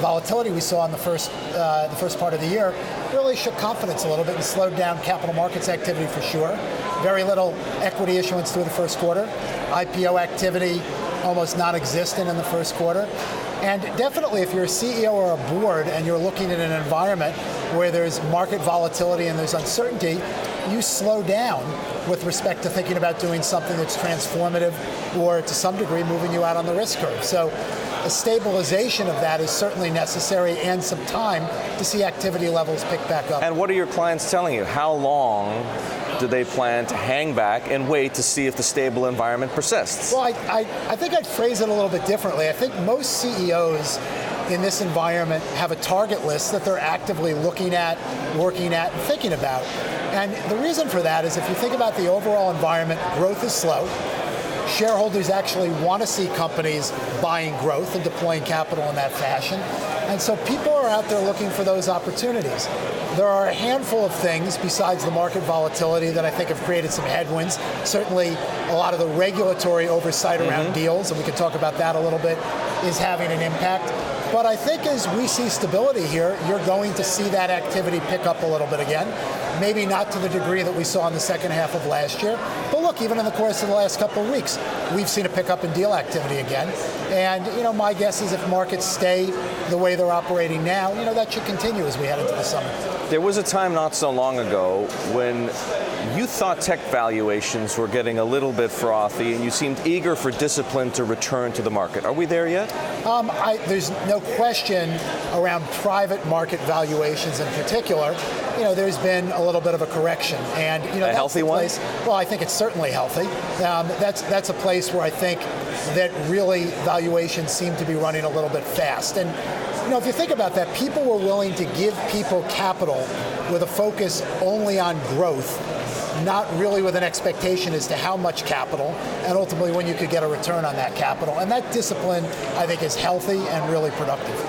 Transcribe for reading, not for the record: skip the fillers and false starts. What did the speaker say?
volatility we saw in the first part of the year really shook confidence a little bit and slowed down capital markets activity for sure. Very little equity issuance through the first quarter. IPO activity almost non-existent in the first quarter. And definitely if you're a CEO or a board and you're looking at an environment where there's market volatility and there's uncertainty, you slow down with respect to thinking about doing something that's transformative or to some degree moving you out on the risk curve. So a stabilization of that is certainly necessary and some time to see activity levels pick back up. And what are your clients telling you? How long do they plan to hang back and wait to see if the stable environment persists? Well, I think I'd phrase it a little bit differently. I think most CEOs in this environment have a target list that they're actively looking at, working at, and thinking about. And the reason for that is if you think about the overall environment, growth is slow. Shareholders actually want to see companies buying growth and deploying capital in that fashion. And so people are out there looking for those opportunities. There are a handful of things besides the market volatility that I think have created some headwinds. Certainly a lot of the regulatory oversight around deals, and we can talk about that a little bit, is having an impact. But I think as we see stability here, you're going to see that activity pick up a little bit again. Maybe not to the degree that we saw in the second half of last year. But look, even in the course of the last couple of weeks, we've seen a pickup in deal activity again. And my guess is if markets stay the way they're operating now, that should continue as we head into the summer. There was a time not so long ago when you thought tech valuations were getting a little bit frothy and you seemed eager for discipline to return to the market. Are we there yet? There's no question around private market valuations in particular. There's been a little bit of a correction. And a healthy one? Well, I think it's certainly healthy. That's a place where I think that really valuations seem to be running a little bit fast. And if you think about that, people were willing to give people capital with a focus only on growth, not really with an expectation as to how much capital, and ultimately when you could get a return on that capital. And that discipline, I think, is healthy and really productive.